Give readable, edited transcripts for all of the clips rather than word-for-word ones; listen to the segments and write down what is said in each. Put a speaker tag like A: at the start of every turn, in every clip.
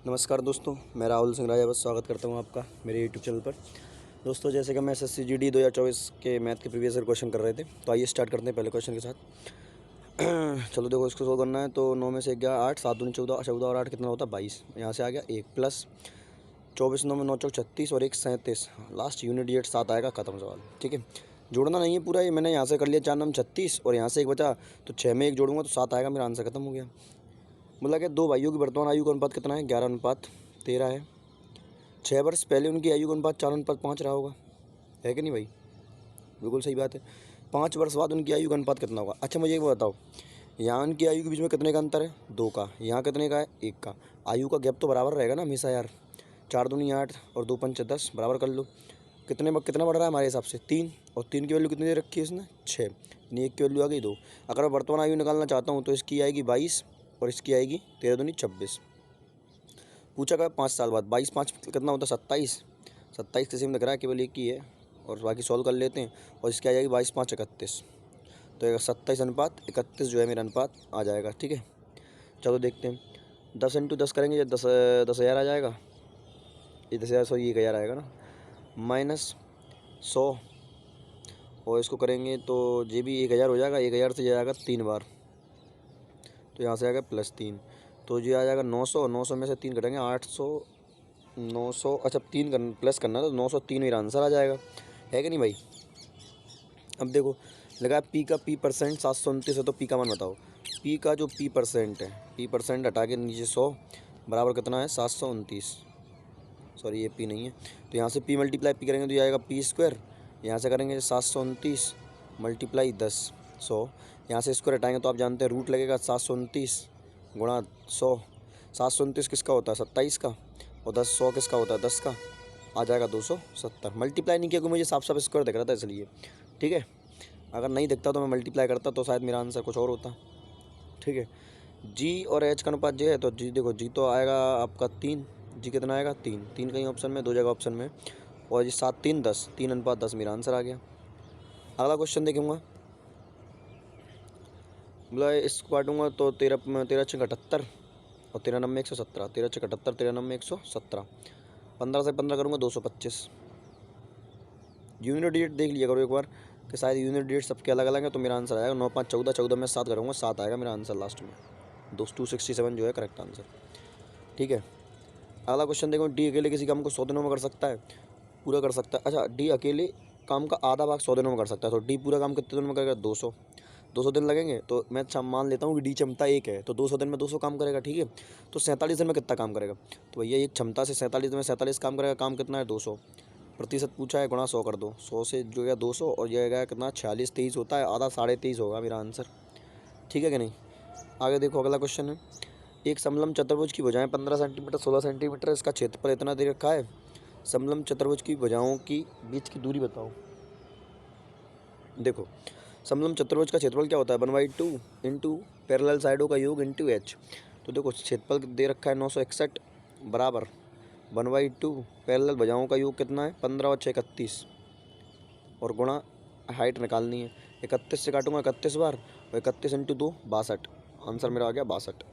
A: नमस्कार दोस्तों, मैं राहुल सिंह राजा बस स्वागत करता हूं आपका मेरे यूट्यूब चैनल पर। दोस्तों, जैसे कि हम एसएससी जीडी 2024 के मैथ के प्रीवियस ईयर क्वेश्चन कर रहे थे, तो आइए स्टार्ट करते हैं पहले क्वेश्चन के साथ। चलो देखो, इसको सोल्व करना है। तो 9 में से 11 8, 7 दूनी 14, 14 और 8 कितना होता है 22। यहाँ से आ गया 1 प्लस 24 9 में 9 चौक 36 और 1 37। लास्ट यूनिट डिजिट 7 आएगा, खत्म सवाल। ठीक है, जोड़ना नहीं है पूरा, ये मैंने यहाँ से कर लिया 4 9 36 और यहाँ से 1 बचा, तो 6 में 1 जोड़ूंगा तो 7 आएगा। मेरा आंसर खत्म हो गया। बोला कि दो भाइयों की वर्तमान आयु का अनुपात कितना है? 11:13 है। 6 वर्ष पहले उनकी आयु का अनुपात 4:5 रहा होगा, है कि नहीं भाई? बिल्कुल सही बात है। 5 वर्ष बाद उनकी आयु का अनुपात कितना होगा? अच्छा, मुझे एक बताओ, यहाँ उनकी आयु के बीच में कितने का अंतर है? 2 का। यहाँ कितने का है? 1 का। आयु का गैप तो बराबर रहेगा ना हमेशा यार। 4 दूनी 8 और 2 पंच 10, बराबर कर लो। कितना बढ़ रहा है हमारे हिसाब से? 3। और 3 की वैल्यू कितनी दे रखी है इसने? 6। यानी 1 की वैल्यू आ गई 2। अगर मैं वर्तमान आयु निकालना चाहता हूँ तो इसकी आएगी 22 और इसकी आएगी 13 दूनी 26। पूछा गया 5 साल बाद। 22 5 कितना होता है? 27। 27 किसी में दिख रहा है, केवल एक ही है, और बाकी सॉल्व कर लेते हैं। और इसकी आ जाएगी 22 5 31। तो 27:31 जो है मेरा अनुपात आ जाएगा। ठीक है, चलो देखते हैं। 10 × 10 करेंगे, ये 10,000 आ जाएगा। ये 10,000 सॉरी 1,000 आएगा ना, माइनस 100 और इसको करेंगे तो ये भी 1,000 हो जाएगा। 1,000 से जाएगा 3 बार, तो यहाँ से आएगा +3, तो ये आ जाएगा 900। 900 में से 3 कटेंगे 800 900। अच्छा, 3 प्लस करना, तो 903 मेरा आंसर आ जाएगा, है कि नहीं भाई? अब देखो, लगा पी का पी परसेंट 729 है, तो पी का मान बताओ। पी का जो पी परसेंट है, पी परसेंट हटा के नीचे 100 बराबर कितना है? 729। सॉरी, ये पी नहीं है, तो यहाँ से पी मल्टीप्लाई पी करेंगे तो ये आएगा पी²। यहाँ से करेंगे 729 मल्टीप्लाई 10 100। यहाँ से स्क्वायर हटाएंगे तो आप जानते हैं रूट लगेगा। 729 गुणा 100। 729 किसका होता है? 27 का। और 100 किसका होता है? 10 का। आ जाएगा 270। मल्टीप्लाई नहीं किया क्योंकि मुझे साफ साफ स्क्वायर दिख रहा था इसलिए। ठीक है, अगर नहीं दिखता तो मैं मल्टीप्लाई करता तो शायद मेरा आंसर कुछ और होता। ठीक है, जी और एच का अनुपात जे है, तो जी देखो, जी तो आएगा आपका 3। जी कितना आएगा? 3। 3 कहीं ऑप्शन में, 2 जगह ऑप्शन में। और ये 7 3 10, 3:10 मेरा आंसर आ गया। अगला क्वेश्चन देखूँगा। बोला इसको काटूंगा तो 13 13 6 78 और 13 9 117। 13 6 78, 13 9 117। 15 से 15 करूँगा 225। यूनिट डिजिट देख लिया करो एक बार कि शायद यूनिट डिजिट सबके अलग अलग है, तो मेरा आंसर आएगा 9 5 14। 14 में 7 करूँगा, 7 आएगा मेरा आंसर लास्ट में। 267 जो है करेक्ट आंसर। ठीक है, अगला क्वेश्चन देखो। डी अकेले किसी काम को 100 दिनों में कर सकता है? पूरा कर सकता है। अच्छा, डी अकेले काम का आधा भाग 100 दिनों में कर सकता है, तो डी पूरा काम कितने दिनों में करेगा? 200। 200 दिन लगेंगे, तो मैं मान लेता हूँ कि डी क्षमता 1 है, तो 200 दिन में 200 काम करेगा। ठीक है, तो 47 दिन में कितना काम करेगा? तो भैया एक क्षमता से 47 दिन में 47 काम करेगा। काम कितना है? 200। प्रतिशत पूछा है, गुणा 100 कर दो। 100 से जो गया 200 और यह गया कितना? 46 23 होता है, आधा 23.5 होगा मेरा आंसर। ठीक है कि नहीं? आगे देखो, अगला क्वेश्चन है। एक समलंब चतुर्भुज की भुजाएं 15 सेंटीमीटर 16 सेंटीमीटर, इसका क्षेत्रफल इतना दे रखा है। समलंब चतुर्भुज की भुजाओं की बीच की दूरी बताओ। देखो, समलंब चतुर्भुज का क्षेत्रफल क्या होता है? 1/2 इंटू पैरेलल साइडों का योग इंटू एच। तो देखो, क्षेत्रफल दे रखा है 961 बराबर 1/2 पैरेलल भुजाओं का योग कितना है? 15 और 6 31 और गुणा हाइट निकालनी है। 31 से काटूंगा 31 बार, और 31 इंटू 2 62। आंसर मेरा आ गया 62।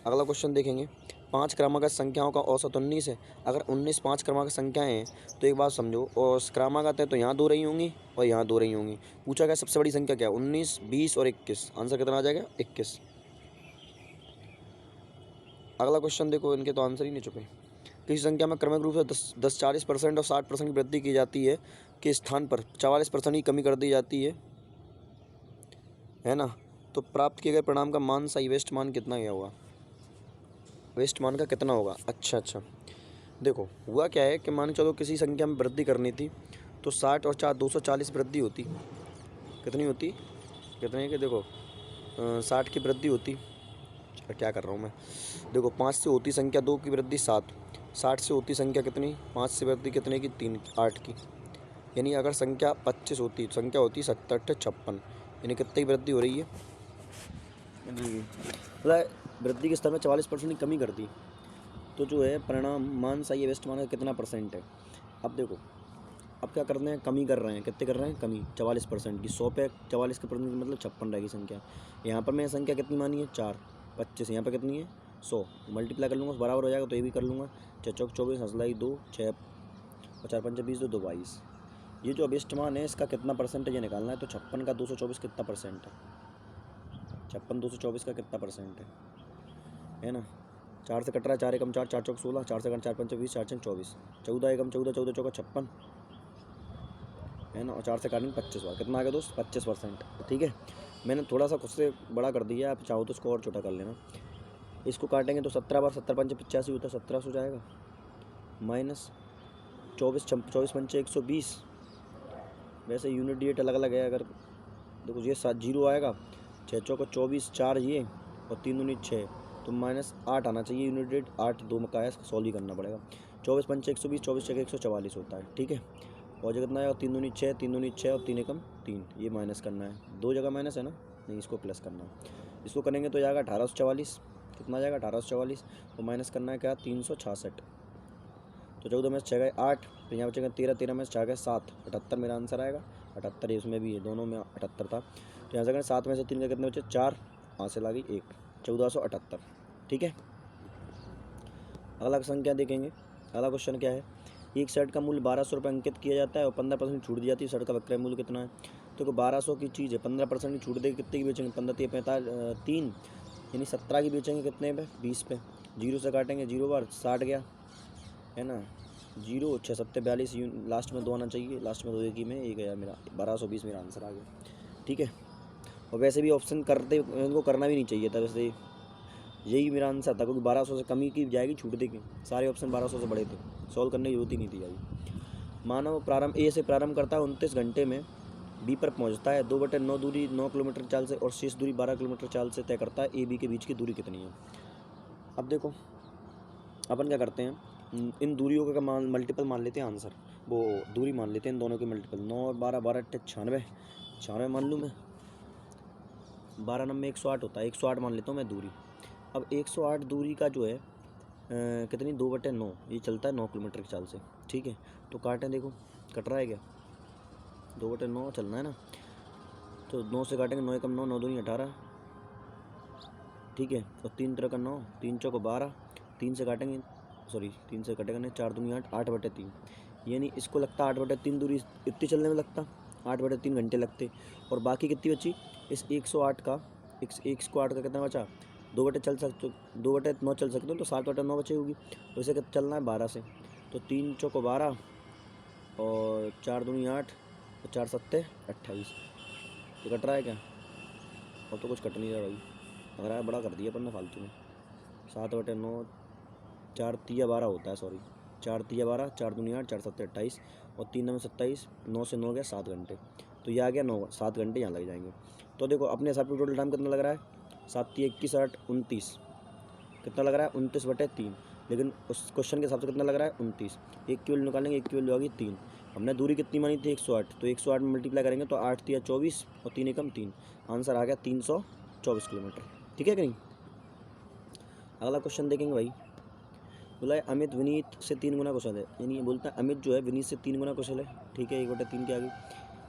A: अगला क्वेश्चन देखेंगे। 5 क्रमागत संख्याओं का औसत 19 है। अगर 19 5 क्रमागत संख्याएं हैं तो एक बात समझो, और क्रमागत है तो यहाँ 2 रही होंगी और यहाँ 2 रही होंगी। पूछा गया सबसे बड़ी संख्या क्या है? 19 20 और 21। आंसर कितना आ जाएगा? 21। अगला क्वेश्चन देखो, इनके तो आंसर ही नहीं चुके। किसी संख्या में क्रमिक रूप से 10 40% और 60% की वृद्धि की जाती है के स्थान पर 44% की कमी कर दी जाती है ना? तो प्राप्त किए गए परिणाम का मान सही वेस्ट मान कितना गया होगा? वेस्ट मान का कितना होगा? अच्छा, देखो हुआ क्या है कि मान के चलो किसी संख्या में वृद्धि करनी थी, तो 60 और 4 240 वृद्धि होती। कितनी होती? कितने की? देखो 60 की वृद्धि होती। क्या कर रहा हूँ मैं? देखो, 5 से होती संख्या 2 की वृद्धि 7। 60 से होती संख्या कितनी? 5 से वृद्धि कितने की? 3 8 की। यानी अगर संख्या 25 होती, संख्या होती 70 56, यानी कितनी की वृद्धि हो रही है? मतलब वृद्धि के स्तर में 44% की कमी कर दी, तो जो है परिणाम मान सही वेस्ट मान का कितना परसेंट है? अब देखो, अब क्या कर रहे हैं? कमी कर रहे हैं। कितने कर रहे हैं? कमी 44% की। 100 पे 44 के परसेंट मतलब 56 रहेगी संख्या। यहाँ पर मैं संख्या कितनी मानी है? 4 25। यहाँ पर कितनी है? 100 मल्टीप्लाई कर लूँगा बराबर हो जाएगा, तो ये भी कर लूँगा। 6 चौक 24, हंसलाई 2, 6 और 4 पंचे 20, 2 22। ये जो अभिष्ट मान है इसका कितना परसेंटेज निकालना है, तो 56 का 224 कितना परसेंट है, 56 224 का कितना परसेंट है ना। 4 से कट रहा है, 4 एकम 4, 4 चौक 16, 4 से 4 पंचे 20, 4 छंग 24, 14 एकम 14, 14 चौका 56 है ना, और 4 से काटेंगे 25 बार, कितना आ गया दोस्त 25%। ठीक है, मैंने थोड़ा सा खुद से बड़ा कर दिया, आप चाहो तो इसको और छोटा कर लेना। इसको काटेंगे तो 17 बार 17 पंचे 85 होता है, 1700 जाएगा, माइनस 24 पंचे 120। वैसे यूनिट डेट अलग अलग है, अगर देखो ये 7 जीरो आएगा, 6 चौका 24, 4 ये और 3 दूनी 6, तो -8 आना चाहिए यूनिट डेट। 8 2 में का है, इसका सॉल्व ही करना पड़ेगा। 24 पंचे 120, 24 छः 144 होता है। ठीक है, और जो कितना है, 3 दूनी 6, 3 दूनी 6 और 3 एकम 3, ये माइनस करना है, 2 जगह माइनस है ना, नहीं इसको प्लस करना है। इसको करेंगे तो जाएगा 1844, कितना जाएगा 1844, और माइनस करना है क्या 366। तो 14 में 6 गए 8, फिर यहाँ बचेगा 13, 13 में 4 गए 7, 78 मेरा आंसर आएगा। 78 इसमें भी है, दोनों में 78 था। तो यहाँ से करें 7 में से 3 के कितने बचे 4, हासिल आ गई 1, 1478। ठीक है, अगला संख्या देखेंगे। अगला क्वेश्चन क्या है, एक शर्ट का मूल्य 1200 रुपये अंकित किया जाता है और 15% छूट दी जाती है, शर्ट का विक्रय मूल्य कितना है। तो 1200 की चीज़ है, 15% की छूट देगी, कितने की बेचेंगे, 15 45 3 यानी 17 की बेचेंगे, कितने पे 20 पे। 0 से काटेंगे 0 बार 60 गया है ना, 0 6 7 42, लास्ट में 2 आना चाहिए, लास्ट में 2 एक ही में 1 गया मेरा, 1220 मेरा आंसर आ गया। ठीक है, और वैसे भी ऑप्शन करते इनको करना भी नहीं चाहिए था, वैसे यही मेरा आंसर था, क्योंकि 1200 से कम ही की जाएगी छूट देगी, सारे ऑप्शन 1200 से बड़े थे, सॉल्व करने की जरूरत ही नहीं थी अभी। मानव प्रारंभ ए से प्रारंभ करता है, 29 घंटे में बी पर पहुंचता है, 2/9 दूरी 9 किलोमीटर चाल से और शेष दूरी 12 किलोमीटर चाल से तय करता है, ए बी के बीच की दूरी कितनी है। अब देखो अपन क्या करते हैं, इन दूरियों का मल्टीपल मान लेते हैं, आंसर वो दूरी मान लेते हैं इन दोनों के मल्टीपल। 9 और 12, 12 8 96 मान लूँ मैं, 12 नंबर 108 होता है, 108 मान लेता हूँ मैं दूरी। अब 108 दूरी का जो है कितनी 2/9, ये चलता है 9 किलोमीटर की चाल से। ठीक है, तो काटें, देखो कट रहा है क्या, 2/9 चलना है ना, तो 9 से काटेंगे, 9 एकम 9, 9 दूनी 18। ठीक है, और 3 तरह का 9, 3 चौक 12, 3 से काटेंगे, सॉरी 3 से कटेगा नहीं, 4 दूनी 8, 8/3, यानी इसको लगता 8/3 दूरी इतनी चलने में लगता 8/3 घंटे लगते। और बाकी कितनी बची, इस 108 का 108 का कितना बचा, 2/9 चल सकते हो, तो 7/9 बची होगी, तो इसे चलना है 12 से, तो 3 चौक 12 और 4 दूनी 8 और 4 सत्ते 28। तो कट रहा है क्या, और तो कुछ कट नहीं रहा भाई, अगर आया बड़ा कर दिया अपन ने फालतू में। 7/9, 4 तिया 12 होता है, सॉरी 4 तिया 12, 4 दूनी 8, 4 सत्ते 28 और 3 में 27, 9 से 9 गया 7 घंटे, तो ये आ गया 9, 7 घंटे यहाँ लग जाएंगे। तो देखो अपने हिसाब से टोटल टाइम कितना लग रहा है, 7 तिया 21, 8 29, कितना लग रहा है 29/3, लेकिन उस क्वेश्चन के हिसाब से कितना लग रहा है 29। एक की वैल्यू निकालेंगे, एक की वैल्यू आ गई 3। हमने दूरी कितनी मानी थी 108, तो 108 में मल्टीप्लाई करेंगे तो 8 तिया 24 और 3 एकम 3, आंसर आ गया 324 किलोमीटर। ठीक है कि नहीं। अगला क्वेश्चन देखेंगे भाई, बोला है अमित विनीत से 3 गुना कुशल है, यानी ये बोलता है अमित जो है विनीत से 3 गुना कुशल है। ठीक है, 1/3 के आगे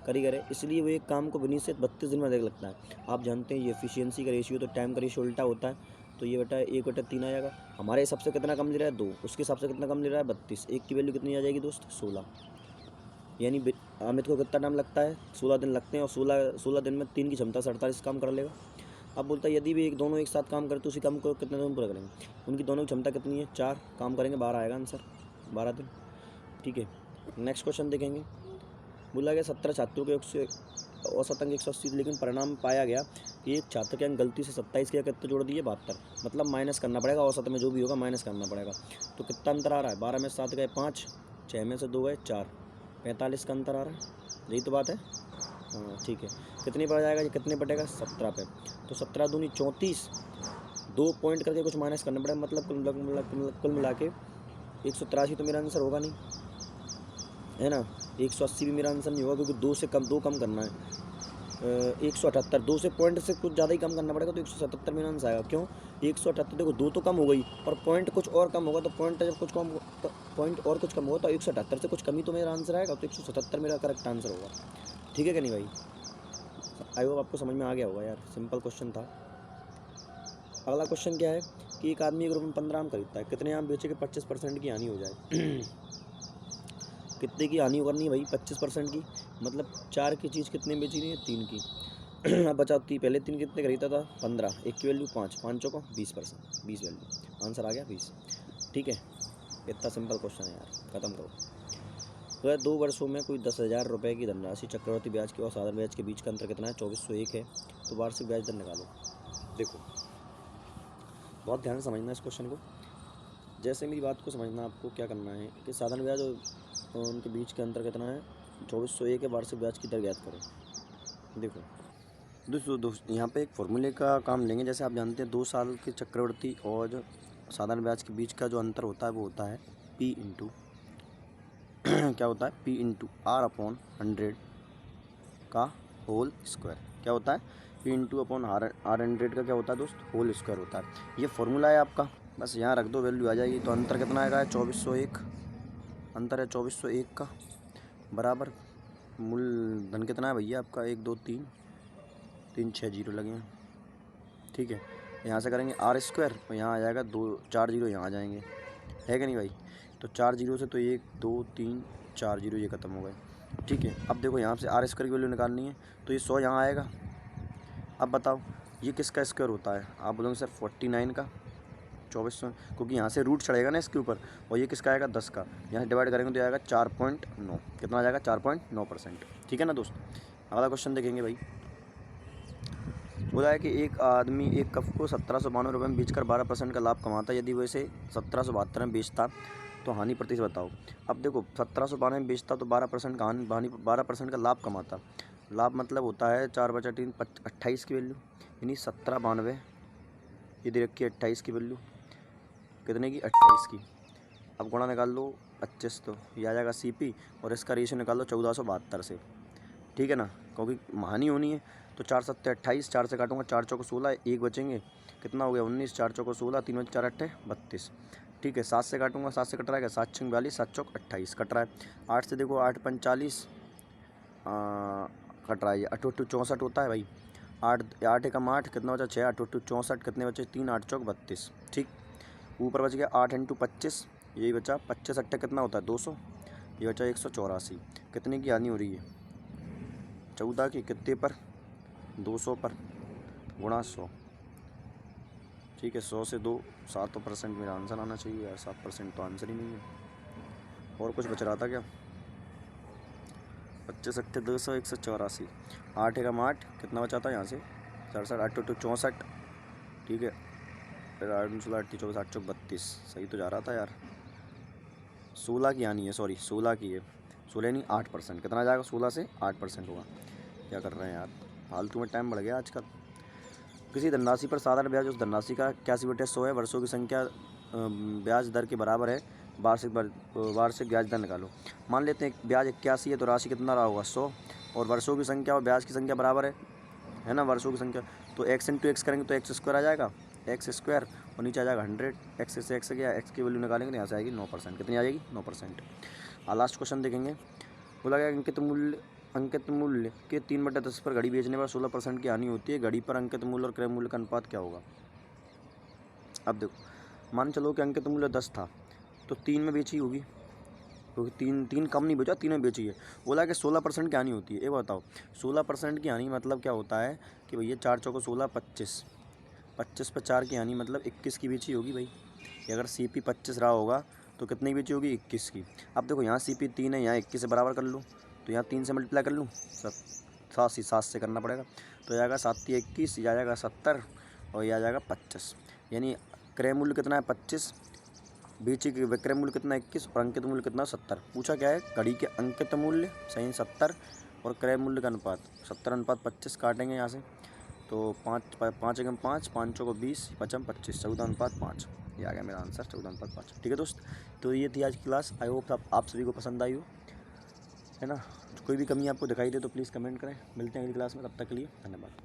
A: कारीगर है, इसलिए वो एक काम को विनीत से 32 दिन में अधिक लगता है। आप जानते हैं ये एफिशिएंसी का रेशियो, तो टाइम का रेशियो उल्टा होता है, तो ये बेटा 1/3 आ जाएगा। हमारे हिसाब से कितना कम ले रहा है 2, उसके हिसाब से कितना कम ले रहा है 32, एक की वैल्यू कितनी आ जाएगी दोस्त 16, यानी अमित को कितना टाइम लगता है 16 दिन लगते हैं, और 16 दिन में 3 की क्षमता से 48 काम कर लेगा। अब बोलता है यदि भी दोनों एक साथ काम करें तो उसी काम को कितने दिन पूरा करेंगे, उनकी दोनों की क्षमता कितनी है 4, काम करेंगे 12 आएगा आंसर, 12 दिन। ठीक है, नेक्स्ट क्वेश्चन देखेंगे। बोला गया 17 छात्रों के औसत अंक 180, लेकिन परिणाम पाया गया कि एक छात्र के अंक गलती से 27 के कितने जोड़ दिए 72, मतलब माइनस करना पड़ेगा, औसत में जो भी होगा माइनस करना पड़ेगा। तो कितना अंतर आ रहा है, 12 में 7 गए 5, 6 में से 2 गए 4, 45 का अंतर आ रहा है, यही तो बात है। हाँ ठीक है, कितने पर आ जाएगा, ये कितने बटेगा 17 पे, तो 17 दूनी 34, 2 पॉइंट करके कुछ माइनस करना पड़ेगा, मतलब कुल मिला के 183 तो मेरा आंसर होगा नहीं, है ना। 180 भी मेरा आंसर नहीं होगा, क्योंकि 2 कम करना है। 178, 2 से पॉइंट से कुछ ज़्यादा ही कम करना पड़ेगा, तो 177 मेरा आंसर आएगा। क्यों 178, देखो 2 तो कम हो गई और पॉइंट कुछ और कम होगा, तो पॉइंट जब कुछ कम तो पॉइंट और कुछ कम होगा, तो 178 से कुछ कमी तो मेरा आंसर आएगा, तो 177 मेरा करेक्ट आंसर होगा। ठीक है कि नहीं भाई, आई होप आपको समझ में आ गया होगा यार, सिंपल क्वेश्चन था। अगला क्वेश्चन क्या है कि एक आदमी 1 रुपये में 15 आम खरीदता है, कितने आम बेचे के 25% की हानि हो जाए। कितने की हानि करनी है भाई? 25% की, मतलब 4 की चीज़ कितने बेची रही है? 3 की। अब बचाओ, पहले 3 कितने खरीदा था? 15, 1 की वैल्यू 5, 5 को 20%, 20 वैल्यू, आंसर आ गया 20। ठीक है, इतना सिंपल क्वेश्चन है यार, ख़त्म करो। तो यार 2 वर्षों में कोई 10,000 रुपये की धनराशि चक्रवृद्धि ब्याज के और साधारण ब्याज के बीच का अंतर कितना है? 2401 है। तो वार्षिक ब्याज दर निकालो। देखो बहुत ध्यान से समझना इस क्वेश्चन को। जैसे मेरी बात को समझना, आपको क्या करना है कि साधारण ब्याज और उनके बीच के अंतर कितना है? 2401 है। वार्षिक ब्याज की दर ज्ञात करो। देखो दोस्तों यहाँ पे एक फॉर्मूले का काम लेंगे। जैसे आप जानते हैं 2 साल के चक्रवृद्धि और साधारण ब्याज के बीच का जो अंतर होता है वो होता है P इंटू क्या होता है? P इंटू R अपॉन 100 का होल स्क्वायर। क्या होता है? P इंटू अपॉन R 100 का क्या होता है दोस्त? होल स्क्वायर होता है। ये फॉर्मूला है आपका, बस यहाँ रख दो, वैल्यू आ जाएगी। तो अंतर कितना आएगा? 2401। अंतर है 2401 का, बराबर मूल धन कितना है भैया आपका? 1 2 3 3 6 जीरो लगे हैं। ठीक है, यहाँ से करेंगे R स्क्वायर और यहाँ आ जाएगा 2 4 जीरो यहाँ आ जाएंगे, है कि नहीं भाई? तो 4 जीरो से तो 1 2 3 4 जीरो ये ख़त्म हो गए। ठीक है, अब देखो यहाँ से R स्क्वायर की वैल्यू निकालनी है, तो ये 100 यहाँ आएगा। अब बताओ ये किसका स्क्वायर होता है? आप बोलोगे सर 49 का 2400, क्योंकि यहाँ से रूट चढ़ेगा ना इसके ऊपर, और ये किसका आएगा? 10 का। यहाँ डिवाइड करेंगे तो आएगा 4.9। कितना आ जाएगा? 4.9%। ठीक है ना दोस्त। अगला क्वेश्चन देखेंगे भाई। बोला है कि एक आदमी एक कप को 1792 रुपये में बेचकर 12% का लाभ कमाता है। यदि वो इसे 1772 में बेचता तो हानि प्रतिशत बताओ। अब देखो 1792 में बेचता तो 12% का हानि 12% का लाभ कमाता। लाभ मतलब होता है 4/3 28 की वैल्यू, यानी 1792 ये दे रखी है 28 की वैल्यू, कितने की? 28 की। अब गुणा निकाल लो 25, तो ये आ जाएगा CP, और इसका रेशियो निकाल लो 1472 से। ठीक है ना, क्योंकि हानि होनी है। तो 4 7 28, 4 से काटूंगा 4 चौको 16, 1 बचेंगे, कितना हो गया? 19, 4 चौको 16, 3 बचे 4 8 32। ठीक है, 7 से काटूंगा, 7 से कट रहा है, 7 6 42, 7 चौक 28 कट रहा है। 8 से देखो 8 45 कट रहा है, ये 8 8 64 होता है भाई। 8 8 एकम 8, कितना बचा? 6 8 8 64, कितने बचे? 3 8 चौक 32। ठीक, ऊपर बच गया 8 इंटू 25, यही बचा 25 8 कितना होता है? 200, ये बचा 184। कितने की हानि हो रही है? 14 की। कितने पर? 200 पर, गुणा 100। ठीक है, 100 से 2 7% मेरा आंसर आना चाहिए यार। 7% तो आंसर ही नहीं है। और कुछ बच रहा था क्या? 25 8 200, 184। 8 एकम 8, कितना बचा था यहाँ से? 67 8 8 64। ठीक है, फिर 8 16 8 24 8 चौक 32, सही तो जा रहा था यार। 16 की हानि है, सॉरी 16 की है। 16 नहीं 8%, कितना आ जाएगा? 16 से 8% होगा। क्या कर रहे हैं यार, फालतू में टाइम बढ़ गया आजकल। किसी धनराशि पर साधारण ब्याज उस धनराशि का 81/100 है। वर्षों की संख्या ब्याज दर के बराबर है। वार्षिक ब्याज दर निकालो। मान लेते हैं ब्याज 81 है, तो राशि कितना रहा होगा? 100, और वर्षों की संख्या और ब्याज की संख्या बराबर है ना? वर्षों की संख्या, तो x इंटू एक्स करेंगे तो एक्स स्क्वायर आ जाएगा, एक्स स्क्वायर, और नीचे आ जाएगा 100। एक्स से एक्स गया, एक्स की वैल्यू निकालेंगे तो यहाँ से आएगी 9%। कितनी आ जाएगी? 9%। लास्ट क्वेश्चन देखेंगे। बोला गया अंकित मूल्य के 3/10 पर घड़ी बेचने पर 16% की हानि होती है। घड़ी पर अंकित मूल्य और क्रय मूल्य का अनुपात क्या होगा? अब देखो, मान चलो कि अंकित मूल्य 10 था, तो 3 में बेची होगी, क्योंकि 3 कम नहीं बेचा, 3 में बेची है। बोला कि 16% की हानि होती है। ये बताओ 16% की हानि मतलब क्या होता है कि भैया 4 चौको 16 25, 25 पर 4 की हानि मतलब 21 की बेची होगी भाई। अगर CP 25 रहा होगा तो कितनी की बेची होगी? 21 की। अब देखो यहाँ CP 3 है, यहाँ 21 से बराबर कर लूँ, तो यहाँ 3 से मल्टीप्लाई कर लूँ, 7 से करना पड़ेगा, तो आएगा 7 21, ये आ जाएगा 70, और ये आ जाएगा 25। यानी क्रय मूल्य कितना है? 25, बेची की विक्रय मूल्य कितना? 21, और अंकित मूल्य कितना? 70। पूछा क्या है? घड़ी के अंकित मूल्य सही 70 और क्रय मूल्य का अनुपात 70/25। काटेंगे यहाँ से, तो 5 एकम 5, 5 चौको 20, 5 25, 14/5। ये आ गया मेरा आंसर 14/5। ठीक है दोस्त, तो ये थी आज की क्लास। आई होप आप सभी को पसंद आई हो, है ना? कोई भी कमी आपको दिखाई दे तो प्लीज़ कमेंट करें। मिलते हैं अगली क्लास में, तब तक के लिए धन्यवाद।